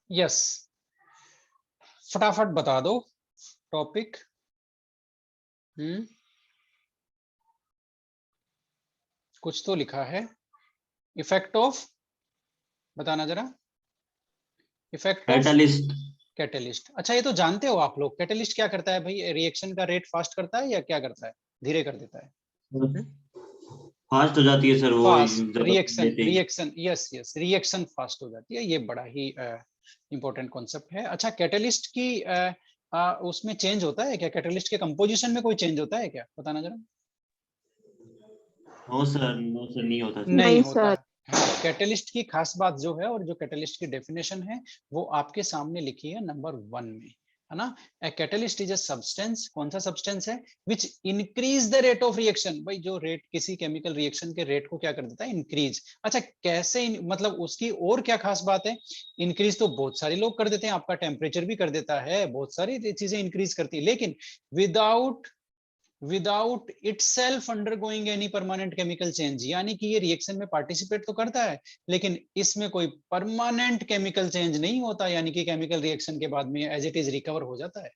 Yes, फटाफट बता दो टॉपिक। कुछ तो लिखा है, इफेक्ट ऑफ, बताना जरा, इफेक्ट ऑफ कैटलिस्ट। कैटलिस्ट। अच्छा, ये तो जानते हो आप लोग, कैटलिस्ट क्या करता है भाई? रिएक्शन का रेट फास्ट करता है या क्या करता है, धीरे कर देता है? फास्ट हो जाती है सर वो फास्ट जब रिएक्शन, लेते ही। Reaction, yes yes, reaction fast हो जाती है। ये बड़ा ही इंपॉर्टेंट कॉन्सेप्ट है। अच्छा, कैटलिस्ट की उसमें चेंज होता है क्या? कैटलिस्ट के कंपोजिशन में कोई चेंज होता है क्या, बताना जरा। नो सर, नो सर, नहीं होता सर। नहीं नहीं होता सर। है। हाँ, कैटलिस्ट की खास बात जो है, और जो कैटलिस्ट की डेफिनेशन है, वो आपके सामने लिखी है नंबर 1 में, है ना। A catalyst is a substance, कौन सा सब्सटेंस है? Which increase the rate of reaction. भाई, जो रेट किसी केमिकल रिएक्शन के रेट को क्या कर देता है? इंक्रीज। अच्छा, कैसे मतलब उसकी और क्या खास बात है? इंक्रीज तो बहुत सारे लोग कर देते हैं, आपका टेम्परेचर भी कर देता है, बहुत सारी चीजें इंक्रीज करती है, लेकिन without itself undergoing any permanent chemical change. यानी कि ये रिएक्शन में पार्टिसिपेट तो करता है, लेकिन इसमें कोई परमानेंट केमिकल चेंज नहीं होता, यानी कि केमिकल रिएक्शन के बाद में एज इट इज रिकवर हो जाता है।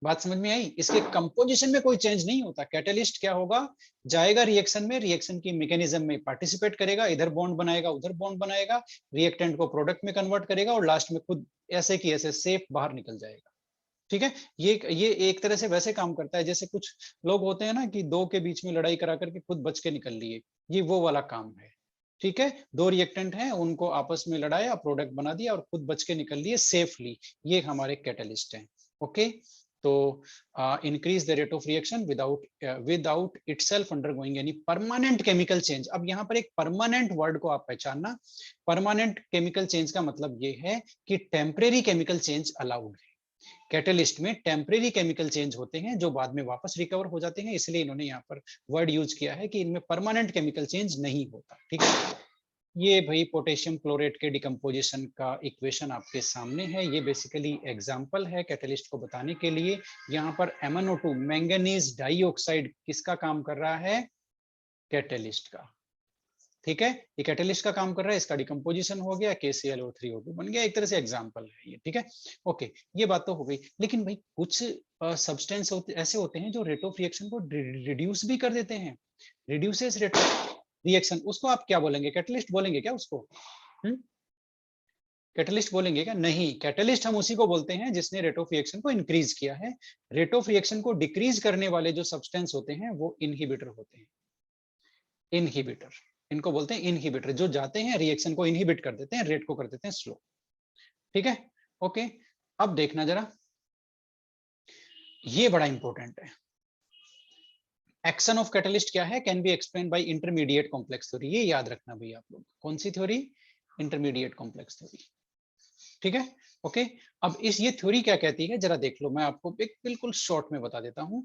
बात समझ में आई? इसके कंपोजिशन में कोई चेंज नहीं होता। कैटलिस्ट क्या होगा? जाएगा रिएक्शन में, रिएक्शन की मैकेनिज्म में पार्टिसिपेट करेगा, इधर बॉन्ड बनाएगा, उधर बॉन्ड बनाएगा, रिएक्टेंट को प्रोडक्ट में कन्वर्ट करेगा, और लास्ट में खुद ऐसे की ऐसे सेफ बाहर निकल जाएगा। ठीक है, ये एक तरह से वैसे काम करता है जैसे कुछ लोग होते हैं ना, कि दो के बीच में लड़ाई करा करके खुद बच के निकल लिए, ये वो वाला काम है। ठीक है, दो रिएक्टेंट हैं, उनको आपस में लड़ाया, प्रोडक्ट बना दिया और खुद बच के निकल लिए सेफली, ये हमारे कैटलिस्ट हैं। ओके, तो increase the rate of reaction without itself undergoing any permanent chemical change. अब यहाँ पर एक परमानेंट वर्ड को आप पहचानना। परमानेंट केमिकल चेंज का मतलब ये है कि टेम्परेरी केमिकल चेंज अलाउड है। कैटलिस्ट में टेम्परेरी केमिकल चेंज होते हैं जो बाद में वापस रिकवर हो जाते हैं, इसलिए इन्होंने यहाँ पर वर्ड यूज किया है कि इनमें परमानेंट केमिकल चेंज नहीं होता। ठीक है, ये भाई पोटेशियम क्लोरेट के डिकम्पोजिशन का इक्वेशन आपके सामने है। ये बेसिकली एग्जांपल है कैटलिस्ट को बताने के लिए। यहाँ पर MnO2 मैंगनीज डाइऑक्साइड किसका काम कर रहा है? कैटलिस्ट का। ठीक है, ये कैटलिस्ट का काम कर रहा है, इसका डिकम्पोजिशन हो गया, KClO3O2 बन गया, एक तरह से एग्जांपल है ये। ठीक है, ओके, ये बात तो हो गई। लेकिन भाई कुछ सब्सटेंस ऐसे होते हैं जो रेट ऑफ रिएक्शन को रिड्यूस भी कर देते हैं, रिड्यूसेस रेट ऑफ रिएक्शन। उसको आप क्या बोलेंगे? कैटलिस्ट बोलेंगे क्या उसको? कैटलिस्ट बोलेंगे क्या? नहीं, कैटलिस्ट हम उसी को बोलते हैं जिसने रेट ऑफ रिएक्शन को इंक्रीज किया है। रेट ऑफ रिएक्शन को डिक्रीज करने वाले जो सब्सटेंस होते हैं वो इनहिबिटर होते हैं। इनहिबिटर, इनको बोलते हैं इनहिबिटर, जो जाते हैं रिएक्शन को इनहिबिट कर देते हैं, रेट को कर देते हैं स्लो। ठीक है, ओके, अब देखना जरा, ये बड़ा इंपॉर्टेंट है। एक्शन ऑफ कैटलिस्ट क्या है? Can be explain by intermediate complex theory. ये याद रखना भैया आप लोग, कौन सी थ्योरी? Intermediate complex theory. ठीक है, ओके। अब ये थ्योरी क्या कहती है जरा देख लो, मैं आपको एक बिल्कुल शॉर्ट में बता देता हूं।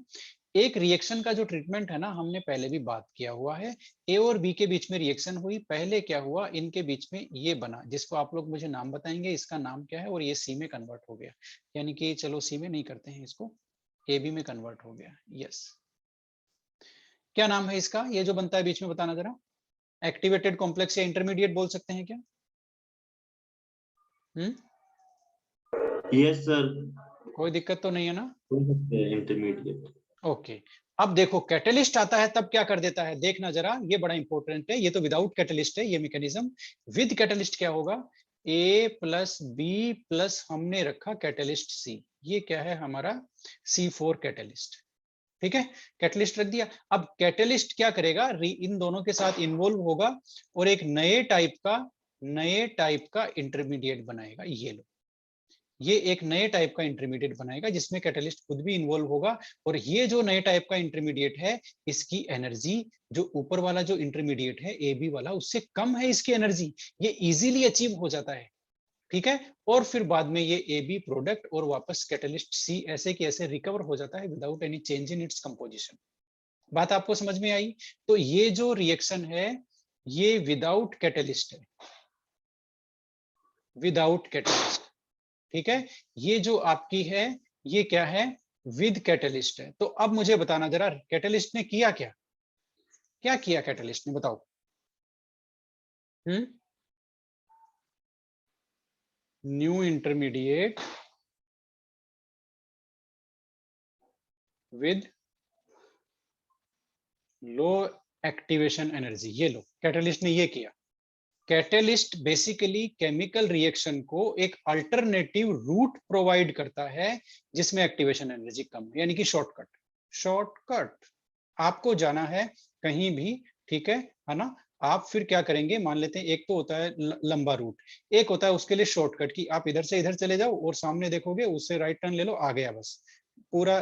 एक रिएक्शन का जो ट्रीटमेंट है ना, हमने पहले भी बात किया हुआ है। ए और बी के बीच में रिएक्शन हुई, पहले क्या हुआ, इनके बीच में ये बना, जिसको आप लोग मुझे नाम बताएंगे, इसका नाम क्या है, और ये सी में कन्वर्ट हो गया। यानी कि चलो सी में नहीं करते हैं इसको, ए बी में कन्वर्ट हो गया। यस, क्या नाम है इसका? ये जो बनता है बीच में, बताना जरा। एक्टिवेटेड कॉम्प्लेक्स या इंटरमीडिएट बोल सकते हैं क्या? Yes sir. कोई दिक्कत तो नहीं है ना? इंटरमीडिएट। ओके, अब देखो कैटलिस्ट आता है तब क्या कर देता है, देखना जरा, ये बड़ा इंपॉर्टेंट है। ये तो विदाउट कैटलिस्ट है ये मैकेनिज्म। विद कैटलिस्ट क्या होगा? A प्लस बी प्लस हमने रखा कैटलिस्ट C, ये क्या है हमारा? C4 catalyst. ठीक है, कैटलिस्ट रख दिया। अब कैटलिस्ट क्या करेगा? इन दोनों के साथ इन्वॉल्व होगा और एक नए टाइप का इंटरमीडिएट बनाएगा। ये लो, ये एक नए टाइप का इंटरमीडिएट बनाएगा जिसमें कैटलिस्ट खुद भी इन्वॉल्व होगा। और ये जो नए टाइप का इंटरमीडिएट है, इसकी एनर्जी जो ऊपर वाला जो इंटरमीडिएट है ए बी वाला, उससे कम है इसकी एनर्जी, ये इजीली अचीव हो जाता है। ठीक है, और फिर बाद में ये ए बी प्रोडक्ट और वापस कैटलिस्ट सी ऐसे की ऐसे रिकवर हो जाता है without any change in its composition. बात आपको समझ में आई? तो ये जो रिएक्शन है ये विदाउट कैटलिस्ट है, विदाउट कैटलिस्ट। ठीक है, ये जो आपकी है ये क्या है? विद कैटलिस्ट है। तो अब मुझे बताना जरा, कैटलिस्ट ने किया क्या? क्या किया कैटलिस्ट ने, बताओ। New intermediate with low activation energy. ये लो, कैटलिस्ट ने ये किया। कैटलिस्ट बेसिकली केमिकल रिएक्शन को एक अल्टरनेटिव रूट प्रोवाइड करता है जिसमें एक्टिवेशन एनर्जी कम है, यानी कि शॉर्टकट। शॉर्टकट आपको जाना है कहीं भी, ठीक है ना। आप फिर क्या करेंगे, मान लेते हैं एक तो होता है लंबा रूट, एक होता है उसके लिए शॉर्टकट कि आप इधर से इधर चले जाओ और सामने देखोगे उससे राइट टर्न ले लो, आ गया बस, पूरा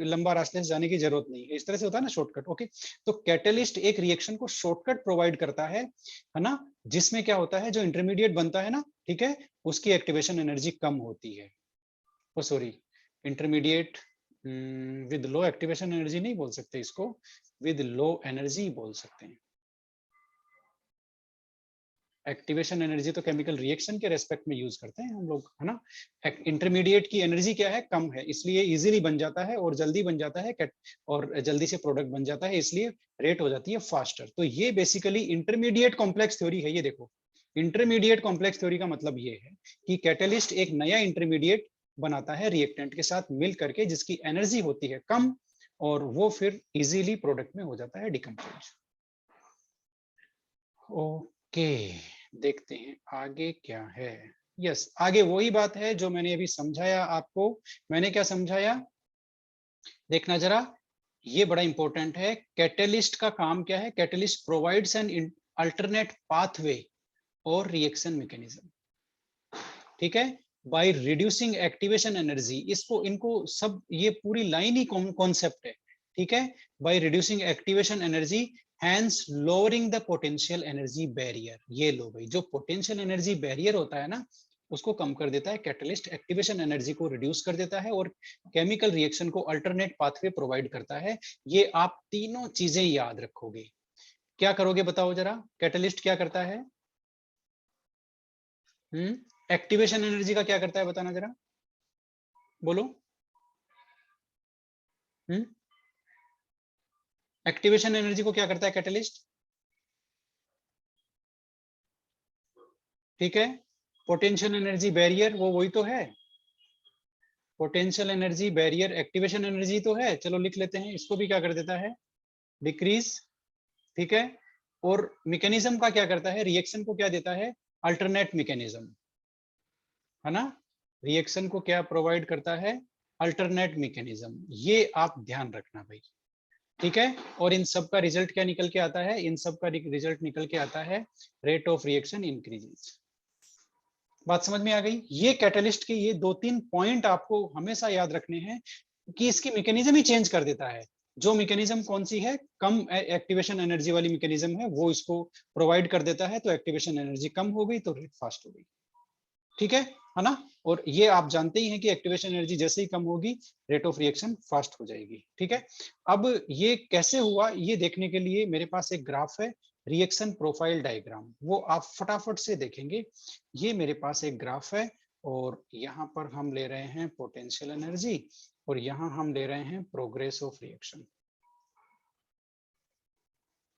लंबा रास्ते से जाने की जरूरत नहीं है। इस तरह से होता है ना शॉर्टकट। ओके, तो कैटलिस्ट एक रिएक्शन को शॉर्टकट प्रोवाइड करता है ना, जिसमें क्या होता है, जो इंटरमीडिएट बनता है ना, ठीक है, उसकी एक्टिवेशन एनर्जी कम होती है। Oh sorry, intermediate with low activation energy नहीं बोल सकते इसको, विद लो एनर्जी बोल सकते हैं। एक्टिवेशन एनर्जी तो केमिकल रिएक्शन के रेस्पेक्ट में यूज करते हैं हम लोग, है ना। इंटरमीडिएट की एनर्जी क्या है, कम है, इसलिए इजीली बन जाता है और जल्दी बन जाता है, और जल्दी से प्रोडक्ट बन जाता है, इसलिए रेट हो जाती है फास्टर। तो ये बेसिकली इंटरमीडिएट कॉम्प्लेक्स थ्योरी है। ये देखो, इंटरमीडिएट कॉम्प्लेक्स थ्योरी का मतलब ये है कि कैटलिस्ट एक नया इंटरमीडिएट बनाता है रिएक्टेंट के साथ मिल करके, जिसकी एनर्जी होती है कम, और वो फिर इजीली प्रोडक्ट में हो जाता है डिकम्पोज। ओके, देखते हैं आगे क्या है। यस, आगे वही बात है जो मैंने अभी समझाया आपको। मैंने क्या समझाया, देखना जरा, ये बड़ा इंपॉर्टेंट है। कैटलिस्ट का काम क्या है, catalyst provides an alternate pathway और रिएक्शन मैकेनिज्म, ठीक है, बाय रिड्यूसिंग एक्टिवेशन एनर्जी। इसको इनको सब, ये पूरी लाइन ही कॉन्सेप्ट है, ठीक है। By reducing activation energy hence lowering the potential energy barrier. ये लो भाई, जो पोटेंशियल एनर्जी बैरियर होता है ना, उसको कम कर देता है कैटलिस्ट, एक्टिवेशन एनर्जी को रिड्यूस कर देता है और केमिकल रिएक्शन को अल्टरनेट पाथवे प्रोवाइड करता है। ये आप तीनों चीजें याद रखोगे। क्या करोगे बताओ जरा, कैटलिस्ट क्या करता है, एक्टिवेशन एनर्जी का क्या करता है बताना जरा, बोलो। एक्टिवेशन एनर्जी को क्या करता है कैटलिस्ट, ठीक है। पोटेंशियल एनर्जी बैरियर, वो वही तो है, potential energy barrier activation energy तो है। चलो लिख लेते हैं, इसको भी क्या कर देता है, डिक्रीज, ठीक है। और मैकेनिज्म का क्या करता है, रिएक्शन को क्या देता है, अल्टरनेट मैकेनिज्म, है ना। रिएक्शन को क्या प्रोवाइड करता है, अल्टरनेट मैकेनिज्म। ये आप ध्यान रखना भाई, ठीक है। और इन सब का रिजल्ट क्या निकल के आता है, इन सब का रिजल्ट निकल के आता है रेट ऑफ रिएक्शन इंक्रीजेस। बात समझ में आ गई। ये कैटलिस्ट के ये 2-3 पॉइंट आपको हमेशा याद रखने हैं कि इसकी मैकेनिज्म ही चेंज कर देता है। जो मैकेनिज्म कौन सी है, कम एक्टिवेशन एनर्जी वाली मैकेनिज्म है, वो इसको प्रोवाइड कर देता है, तो एक्टिवेशन एनर्जी कम हो गई तो रेट फास्ट हो गई, ठीक है ना। और ये आप जानते ही हैं कि एक्टिवेशन एनर्जी जैसे ही कम होगी, रेट ऑफ रिएक्शन फास्ट हो जाएगी, ठीक है। अब ये कैसे हुआ, ये देखने के लिए मेरे पास एक ग्राफ है, रिएक्शन प्रोफाइल डायग्राम, वो आप फटाफट से देखेंगे। ये मेरे पास एक ग्राफ है, और यहाँ पर हम ले रहे हैं पोटेंशियल एनर्जी, और यहाँ हम ले रहे हैं प्रोग्रेस ऑफ रिएक्शन,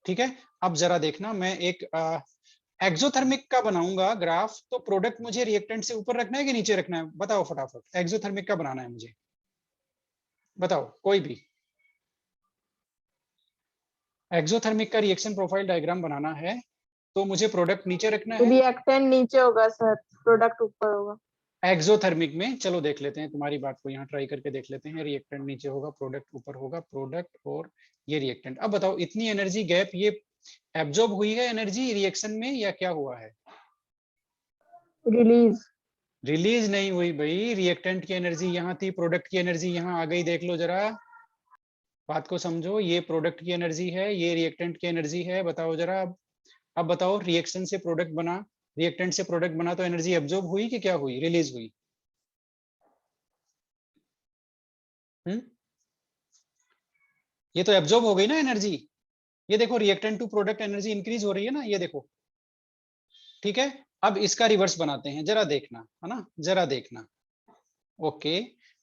ठीक है। अब जरा देखना, मैं एक एक्सोथर्मिक का बनाऊंगा ग्राफ, तो प्रोडक्ट मुझे रिएक्टेंट से ऊपर रखना है कि नीचे रखना है, बताओ फटाफट। एक्सोथर्मिक का बनाना है मुझे, बताओ कोई भी। एक्सोथर्मिक का रिएक्शन प्रोफाइल डायग्राम बनाना है, तो मुझे प्रोडक्ट नीचे रखना है। रिएक्टेंट नीचे होगा सर, प्रोडक्ट ऊपर होगा। एक्सोथर्मिक में चलो देख लेते हैं, तुम्हारी बात को यहाँ ट्राई करके देख लेते हैं। रिएक्टेंट नीचे होगा, प्रोडक्ट ऊपर होगा, प्रोडक्ट और ये रिएक्टेंट। अब बताओ, इतनी एनर्जी गैप ये एब्जॉर्ब हुई है एनर्जी रिएक्शन में, या क्या हुआ है, रिलीज। रिलीज नहीं हुई भाई। रिएक्टेंट की एनर्जी यहाँ थी, प्रोडक्ट की एनर्जी यहाँ आ गई, देख लो जरा, बात को समझो। ये प्रोडक्ट की एनर्जी है, ये रिएक्टेंट की एनर्जी है, बताओ जरा। अब बताओ, रिएक्शन से प्रोडक्ट बना, रिएक्टेंट से प्रोडक्ट बना, तो एनर्जी एब्जॉर्ब हुई कि क्या हुई, रिलीज हुई। ये तो एब्जॉर्ब हो गई ना एनर्जी। ये देखो, reactant to product energy increase हो रही है ना, ये देखो, ठीक है। अब इसका रिवर्स बनाते हैं, जरा देखना, है ना, जरा देखना। ओके,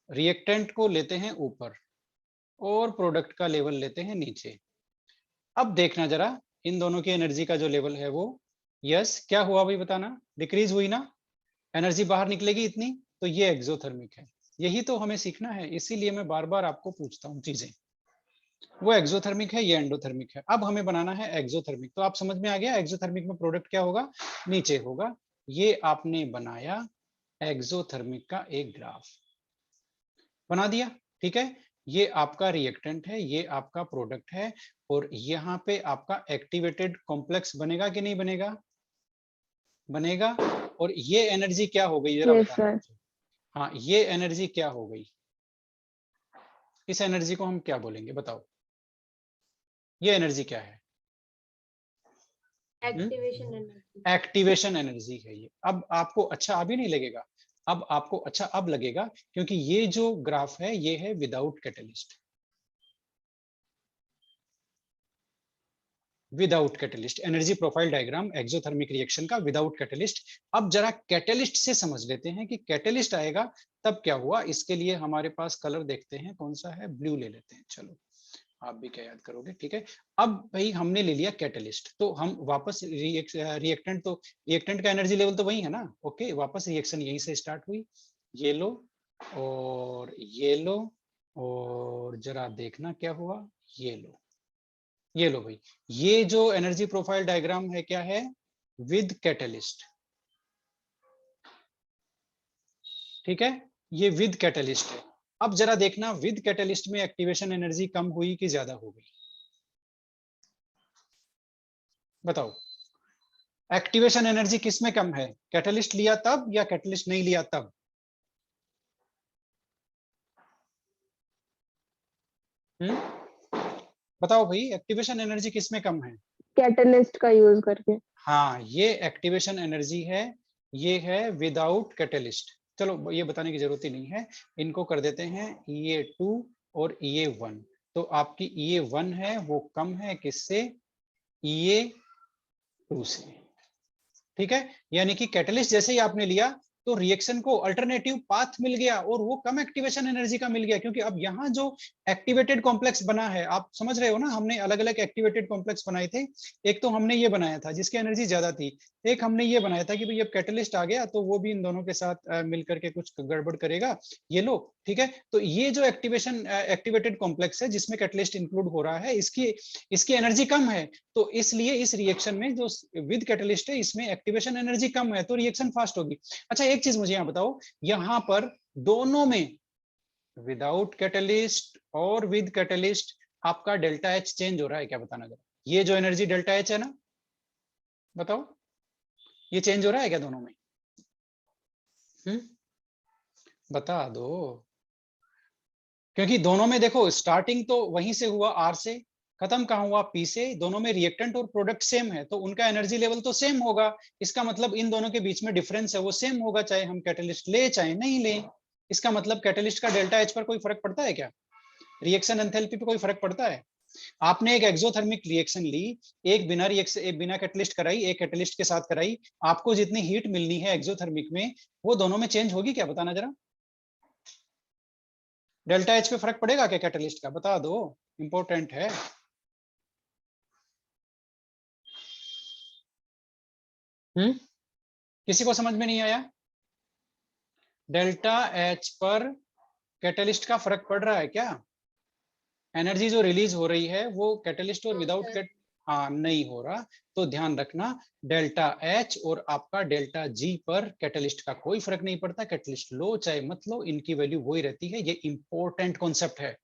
रिएक्टेंट को लेते हैं ऊपर और प्रोडक्ट का लेवल लेते हैं नीचे। अब देखना जरा, इन दोनों की एनर्जी का जो लेवल है वो, यस क्या हुआ भाई बताना, डिक्रीज हुई ना, एनर्जी बाहर निकलेगी इतनी, तो ये एक्सोथर्मिक है। यही तो हमें सीखना है, इसीलिए मैं बार बार आपको पूछता हूँ चीजें। वो एक्सोथर्मिक है, ये एंडोथर्मिक है। अब हमें बनाना है एक्सोथर्मिक। तो आप समझ में आ गया एक्सोथर्मिक में प्रोडक्ट क्या होगा, नीचे होगा। ये आपने बनाया एक्सोथर्मिक का एक ग्राफ बना दिया, ठीक है। ये आपका रिएक्टेंट है, ये आपका प्रोडक्ट है, और यहाँ पे आपका एक्टिवेटेड कॉम्प्लेक्स बनेगा कि नहीं बनेगा, बनेगा। और ये एनर्जी क्या हो गई जरा यस बताना सर। मुझे। हाँ, ये एनर्जी क्या हो गई, इस एनर्जी को हम क्या बोलेंगे बताओ, ये एनर्जी क्या है, एक्टिवेशन एनर्जी। एक्टिवेशन एनर्जी है ये। अब आपको अच्छा अभी नहीं लगेगा, अब आपको अच्छा अब लगेगा, क्योंकि ये जो ग्राफ है ये है without catalyst, without catalyst energy profile diagram exothermic reaction का विदाउट कैटलिस्ट। अब जरा कैटलिस्ट से समझ लेते हैं कि कैटलिस्ट आएगा तब क्या हुआ। इसके लिए हमारे पास कलर देखते हैं कौन सा है, ब्लू ले लेते हैं। चलो आप भी क्या याद करोगे, ठीक है। अब भाई हमने ले लिया कैटलिस्ट, तो हम वापस रिएक्टेंट, तो रिएक्टेंट का एनर्जी लेवल तो वही है ना, ओके। वापस रिएक्शन यहीं से स्टार्ट हुई, ये लो और ये लो, और जरा देखना क्या हुआ, ये लो, ये लो भाई। ये जो एनर्जी प्रोफाइल डायग्राम है क्या है, विद कैटलिस्ट, ठीक है, ये विद कैटलिस्ट है। अब जरा देखना विद कैटलिस्ट में एक्टिवेशन एनर्जी कम हुई कि ज्यादा हो गई, बताओ। एक्टिवेशन एनर्जी किस में कम है, कैटलिस्ट लिया तब या कैटलिस्ट नहीं लिया तब, बताओ भाई, एक्टिवेशन एनर्जी किस में कम है, कैटलिस्ट का यूज करके। हाँ ये एक्टिवेशन एनर्जी है, ये है विदाउट कैटलिस्ट। चलो ये बताने की जरूरत ही नहीं है, इनको कर देते हैं E2 और E1। तो आपकी E1 है वो कम है किससे, E2 से, ठीक है। यानी कि कैटलिस्ट जैसे ही आपने लिया तो रिएक्शन को अल्टरनेटिव पाथ मिल गया और वो कम एक्टिवेशन एनर्जी का मिल गया, क्योंकि अब यहाँ जो एक्टिवेटेड कॉम्प्लेक्स बना है, आप समझ रहे हो ना, हमने अलग अलग एक्टिवेटेड कॉम्प्लेक्स बनाए थे। एक तो हमने ये बनाया था जिसकी एनर्जी ज्यादा थी, एक हमने ये बनाया था कि भाई अब कैटलिस्ट आ गया तो वो भी इन दोनों के साथ मिलकर के कुछ गड़बड़ करेगा, ये लो, ठीक है। तो ये जो एक्टिवेटेड कॉम्प्लेक्स है जिसमें कैटलिस्ट इंक्लूड हो रहा है, इसकी एनर्जी कम है, तो इसलिए इस रिएक्शन में जो विद कैटलिस्ट है इसमें एक्टिवेशन एनर्जी कम है, तो रिएक्शन फास्ट होगी। अच्छा एक चीज मुझे यहाँ बताओ, यहाँ पर दोनों में विदाउट कैटलिस्ट और विद कैटलिस्ट आपका डेल्टा एच चेंज हो रहा है क्या, बताना जरा। ये जो एनर्जी डेल्टा एच है ना, बताओ ये चेंज हो रहा है क्या दोनों में, बता दो। क्योंकि दोनों में देखो स्टार्टिंग तो वहीं से हुआ R से, खत्म कहाँ हुआ P से, दोनों में रिएक्टेंट और प्रोडक्ट सेम है तो उनका एनर्जी लेवल तो सेम होगा। इसका मतलब इन दोनों के बीच में डिफरेंस है वो सेम होगा, चाहे हम कैटलिस्ट ले चाहे नहीं ले। इसका मतलब कैटलिस्ट का डेल्टा एच पर कोई फर्क पड़ता है क्या, रिएक्शन एंथैल्पी पे कोई फर्क पड़ता है। आपने एक एक्सोथर्मिक रिएक्शन ली, एक बिना रिएक्शन, एक बिना कैटलिस्ट कराई, एक कैटलिस्ट के साथ कराई, आपको जितनी हीट मिलनी है एक्सोथर्मिक में वो दोनों में चेंज होगी क्या, बताना जरा। डेल्टा एच पे फर्क पड़ेगा क्या कैटलिस्ट का, बता दो, इंपॉर्टेंट है। किसी को समझ में नहीं आया, डेल्टा एच पर कैटलिस्ट का फर्क पड़ रहा है क्या, एनर्जी जो रिलीज हो रही है वो कैटलिस्ट और विदाउट कैट, हाँ नहीं हो रहा। तो ध्यान रखना डेल्टा एच और आपका डेल्टा जी पर कैटलिस्ट का कोई फर्क नहीं पड़ता, कैटलिस्ट लो चाहे मत लो इनकी वैल्यू वही रहती है। ये इंपॉर्टेंट कॉन्सेप्ट है,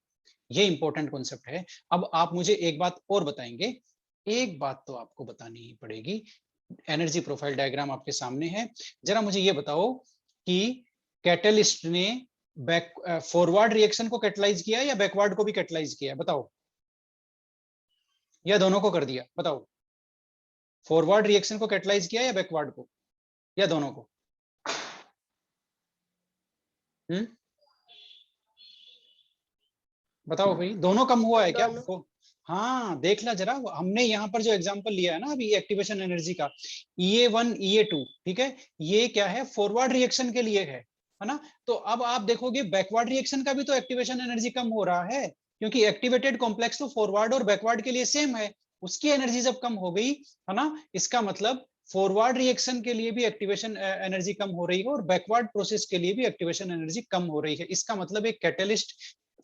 ये इंपॉर्टेंट कॉन्सेप्ट है। अब आप मुझे एक बात और बताएंगे, एक बात तो आपको बतानी ही पड़ेगी। एनर्जी प्रोफाइल डायग्राम आपके सामने है, जरा मुझे ये बताओ कि कैटलिस्ट ने फॉरवर्ड रिएक्शन को कैटलाइज किया या बैकवर्ड को भी कैटलाइज किया, बताओ, या दोनों को कर दिया, बताओ। फॉरवर्ड रिएक्शन को कैटलाइज किया या बैकवर्ड को, या दोनों को, बताओ भाई, दोनों कम हुआ है क्या। हाँ देख ला जरा, हमने यहाँ पर जो एग्जांपल लिया है ना अभी एक्टिवेशन एनर्जी का, E1 E2, ठीक है, ये क्या है फॉरवर्ड रिएक्शन के लिए है ना। तो अब आप देखोगे बैकवर्ड रिएक्शन का भी तो एक्टिवेशन एनर्जी कम हो रहा है, क्योंकि एक्टिवेटेड कॉम्प्लेक्स तो फॉरवर्ड और बैकवर्ड के लिए सेम है, उसकी एनर्जी जब कम हो गई है ना, इसका मतलब फॉरवर्ड रिएक्शन के लिए भी एक्टिवेशन एनर्जी कम हो रही है और बैकवर्ड प्रोसेस के लिए भी एक्टिवेशन एनर्जी कम हो रही है। इसका मतलब एक कैटलिस्ट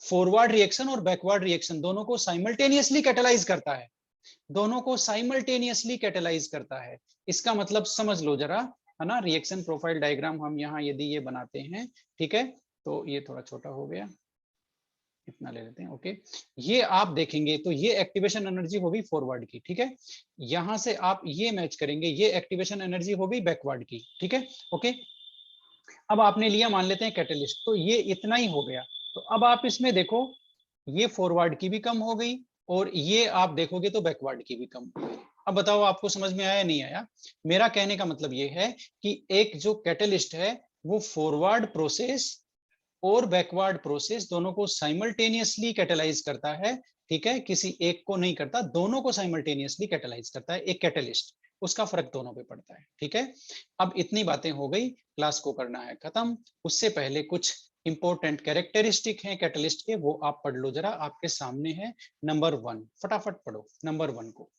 फॉरवर्ड रिएक्शन और बैकवर्ड रिएक्शन दोनों को साइमल्टेनियसली कैटलाइज करता है, दोनों को साइमल्टेनियसली कैटलाइज करता है। इसका मतलब समझ लो जरा, है ना। रिएक्शन प्रोफाइल डायग्राम हम यहाँ यदि ये बनाते हैं, ठीक है, तो ये थोड़ा छोटा हो गया, इतना ले लेते हैं, ओके। ये आप देखेंगे तो ये एक्टिवेशन एनर्जी होगी फॉरवर्ड की, ठीक है। यहां से आप ये मैच करेंगे, ये एक्टिवेशन एनर्जी होगी बैकवर्ड की, ठीक है, ओके। अब आपने लिया मान लेते हैं कैटलिस्ट, तो ये इतना ही हो गया। तो अब आप इसमें देखो, ये फॉरवर्ड की भी कम हो गई और ये आप देखोगे तो बैकवर्ड की भी कम हो गई। अब बताओ आपको समझ में आया नहीं आया? मेरा कहने का मतलब ये है कि एक जो कैटलिस्ट है वो फॉरवर्ड प्रोसेस और बैकवर्ड प्रोसेस दोनों को साइमल्टेनियसली कैटलाइज करता है, ठीक है, किसी एक को नहीं करता, दोनों को साइमल्टेनियसली कैटलाइज करता है एक कैटलिस्ट। उसका फर्क दोनों पे पड़ता है, ठीक है। अब इतनी बातें हो गई, क्लास को करना है खत्म। उससे पहले कुछ इंपॉर्टेंट कैरेक्टरिस्टिक हैं कैटलिस्ट के, वो आप पढ़ लो जरा, आपके सामने है। नंबर 1 फटाफट पढ़ो नंबर 1 को।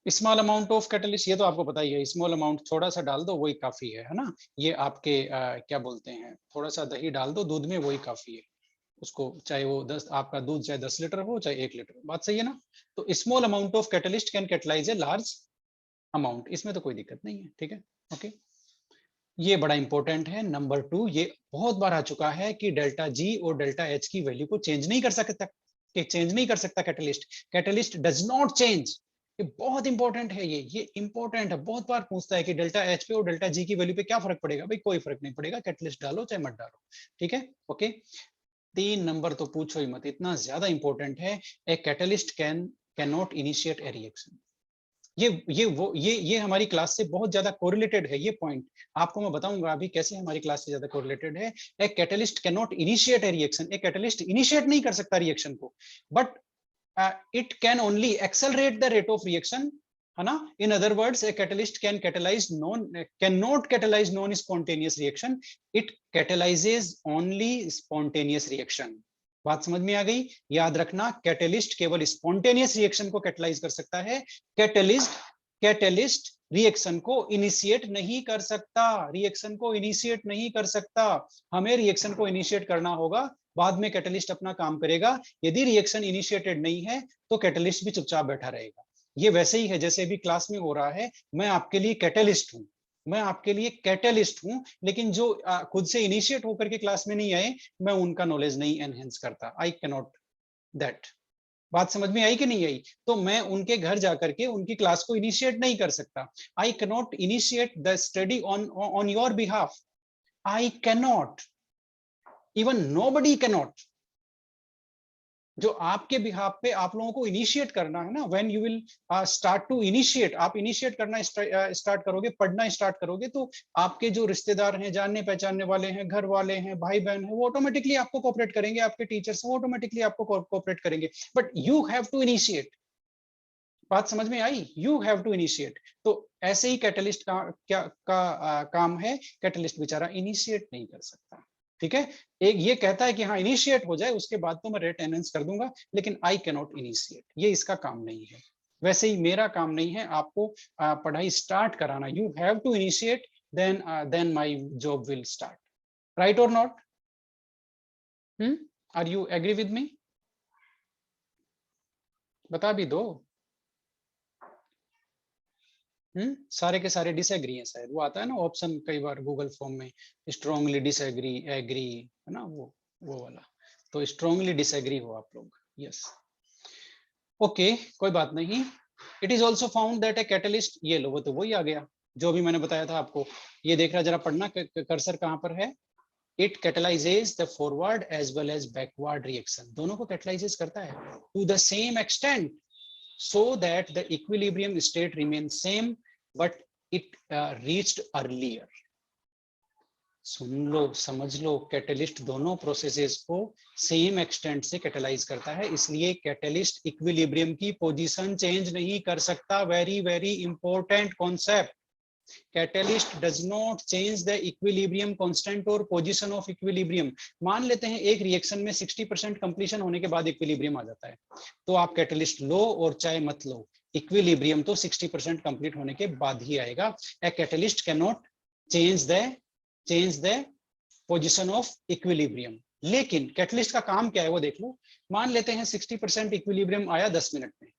स्मॉल अमाउंट ऑफ कैटलिस्ट, ये तो आपको पता ही है, स्मॉल अमाउंट थोड़ा सा डाल दो वही काफी है ना। ये आपके क्या बोलते हैं, थोड़ा सा दही डाल दो दूध में वही काफी है उसको, चाहे वो 10 आपका दूध चाहे 10 लीटर हो चाहे 1 लीटर, बात सही है ना। तो small amount of catalyst can catalyse a large amount, इसमें तो कोई दिक्कत नहीं है, ठीक है, ओके। ये बड़ा इंपॉर्टेंट है। नंबर 2, ये बहुत बार आ चुका है कि डेल्टा जी और डेल्टा एच की वैल्यू को चेंज नहीं कर सकता, कि चेंज नहीं कर सकता catalyst, catalyst does not change. ये बहुत इंपॉर्टेंट है, ये इंपॉर्टेंट है, बहुत बार पूछता है कि डेल्टा एच पे और डेल्टा जी की वैल्यू पे क्या फर्क पड़ेगा। भाई कोई फर्क नहीं पड़ेगा, कैटलिस्ट डालो चाहे मत डालो, ठीक है, ओके। 3 नंबर तो पूछो ही मत, इतना ज्यादा इंपॉर्टेंट है। A catalyst can not initiate A reaction. ये हमारी क्लास से बहुत ज्यादा कोरिलेटेड है, ये पॉइंट आपको मैं बताऊंगा अभी कैसे हमारी क्लास से ज्यादा कोरिलेटेड है। A catalyst can not initiate A reaction, a catalyst initiate नहीं कर सकता रिएक्शन को, but it can only accelerate the rate of reaction, है ना। in other words a catalyst can catalyze cannot catalyze non spontaneous reaction, it catalyzes only spontaneous reaction। बात समझ में आ गई? याद रखना, कैटलिस्ट केवल स्पॉन्टेनियस रिएक्शन को कैटलाइज कर सकता है, कैटलिस्ट रिएक्शन को इनिशिएट नहीं कर सकता, रिएक्शन को इनिशिएट नहीं कर सकता। हमें रिएक्शन को इनिशिएट करना होगा, बाद में कैटलिस्ट अपना काम करेगा। यदि रिएक्शन इनिशिएटेड नहीं है तो कैटलिस्ट भी चुपचाप बैठा रहेगा। ये वैसे ही है जैसे अभी क्लास में हो रहा है, मैं आपके लिए कैटलिस्ट हूं, मैं आपके लिए कैटलिस्ट हूं, लेकिन जो खुद से इनिशिएट होकर के क्लास में नहीं आए, मैं उनका नॉलेज नहीं एनहेंस करता, आई कैन नॉट दैट। बात समझ में आई कि नहीं आई? तो मैं उनके घर जाकर के उनकी क्लास को इनिशिएट नहीं कर सकता। I can not initiate the study on your behalf, I can not, even nobody can not. जो आपके बिहाफ पे आप लोगों को इनिशिएट करना है ना, when you will start to initiate, आप इनिशिएट करना स्टार्ट करोगे, पढ़ना स्टार्ट करोगे, तो आपके जो रिश्तेदार हैं, जानने पहचानने वाले हैं, घर वाले हैं, भाई बहन हैं, वो ऑटोमेटिकली आपको कोऑपरेट करेंगे, आपके टीचर्स वो ऑटोमेटिकली आपको कोऑपरेट करेंगे, but you have to initiate. बात समझ में आई? You have to initiate. तो ऐसे ही कैटलिस्ट का काम है, कैटलिस्ट बेचारा इनिशिएट नहीं कर सकता, ठीक है। एक ये कहता है कि हाँ इनिशिएट हो जाए, उसके बाद तो मैं रेट एनहांस कर दूंगा, लेकिन आई कैन नॉट इनिशिएट, ये इसका काम नहीं है। वैसे ही मेरा काम नहीं है आपको पढ़ाई स्टार्ट कराना, you have to initiate, then my job will start, right or not? Are you agree with me? बता भी दो। सारे के सारे डिसएग्री हैं शायद, वो आता है ना ऑप्शन कई बार गूगल फॉर्म में, स्ट्रांगली डिसएग्री, एग्री, है ना, वो वाला। तो स्ट्रांगली डिसएग्री हो आप लोग, यस, ओके, कोई बात नहीं। It is also found that a catalyst, ये लो वो तो वही आ गया जो भी मैंने बताया था आपको। ये देख रहा, जरा पढ़ना, कर्सर कहाँ पर है। It catalyses the forward as well as backward reaction, दोनों को कैटलाइजेस करता है to the same extent, so that the equilibrium state remains same but it reached earlier। सुन लो, समझ लो, कैटलिस्ट दोनों प्रोसेसेस को सेम एक्सटेंट से कैटलाइज करता है, इसलिए कैटलिस्ट इक्विलिब्रियम की पोजीशन चेंज नहीं कर सकता। Very very important concept, catalyst does not change the equilibrium constant और पोजीशन ऑफ इक्विलिब्रियम। मान लेते हैं एक रिएक्शन में 60% कंप्लीशन होने के बाद इक्विलिब्रियम आ जाता है, तो आप कैटलिस्ट लो और चाहे मत लो, इक्विलिब्रियम तो 60% कंप्लीट होने के बाद ही आएगा। A catalyst can not change the position of equilibrium. लेकिन कैटलिस्ट का काम क्या है वो देख लो। मान लेते हैं 60% इक्विलिब्रियम आया 10 मिनट में,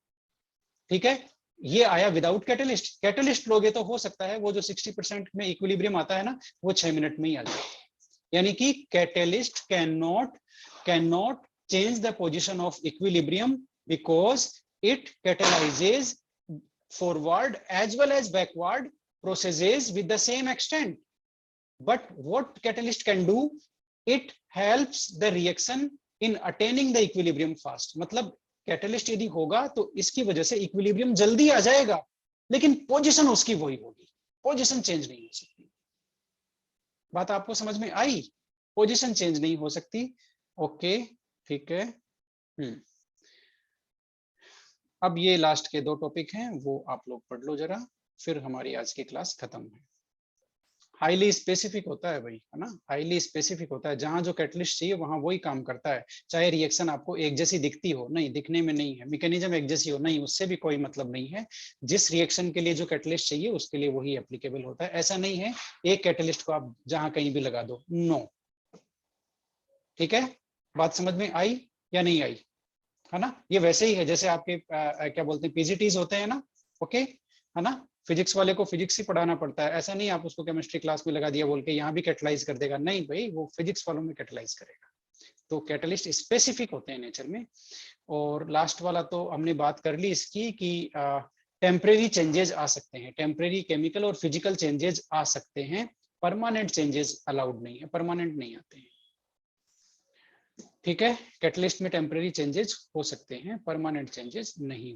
ठीक है, ये आया विदाउट कैटलिस्ट। कैटलिस्ट लोगे तो हो सकता है वो जो 60% में इक्विलिब्रियम आता है ना, वो 6 मिनट में ही आ जाए। यानी कि catalyst can not change the position of equilibrium because it catalyzes forward as well as backward processes with the same extent. But what catalyst can do, it helps the reaction in attaining the equilibrium fast. मतलब catalyst यदि होगा तो इसकी वजह से equilibrium जल्दी आ जाएगा, लेकिन पोजीशन उसकी वही होगी, पोजीशन चेंज नहीं हो सकती। बात आपको समझ में आई? पोजीशन चेंज नहीं हो सकती। ओके, ठीक है। अब ये लास्ट के 2 टॉपिक हैं, वो आप लोग पढ़ लो जरा, फिर हमारी आज की क्लास खत्म है। हाईली स्पेसिफिक होता है भाई, है ना, हाईली स्पेसिफिक होता है। जहां जो कैटलिस्ट चाहिए वहां वही काम करता है, चाहे रिएक्शन आपको एक जैसी दिखती हो, नहीं दिखने में नहीं है, मैकेनिज्म एक जैसी हो, नहीं, उससे भी कोई मतलब नहीं है। जिस रिएक्शन के लिए जो कैटलिस्ट चाहिए उसके लिए वही एप्लीकेबल होता है। ऐसा नहीं है एक कैटलिस्ट को आप जहां कहीं भी लगा दो, नो। ठीक है, बात समझ में आई या नहीं आई? है ना, ये वैसे ही है जैसे आपके क्या बोलते हैं पीजीटीज होते हैं ना, ओके, है ना, फिजिक्स वाले को फिजिक्स ही पढ़ाना पड़ता है। ऐसा नहीं आप उसको केमिस्ट्री क्लास में लगा दिया बोल के यहाँ भी कैटलाइज कर देगा, नहीं भाई, वो फिजिक्स वालों में कैटलाइज करेगा। तो कैटलिस्ट स्पेसिफिक होते हैं नेचर में। और लास्ट वाला तो हमने बात कर ली इसकी कि टेम्परेरी चेंजेस आ सकते हैं, टेम्परेरी केमिकल और फिजिकल चेंजेस आ सकते हैं, परमानेंट चेंजेस अलाउड नहीं है, परमानेंट नहीं आते हैं। ठीक है, कैटलिस्ट में टेम्परेरी चेंजेस हो सकते हैं, परमानेंट चेंजेस नहीं।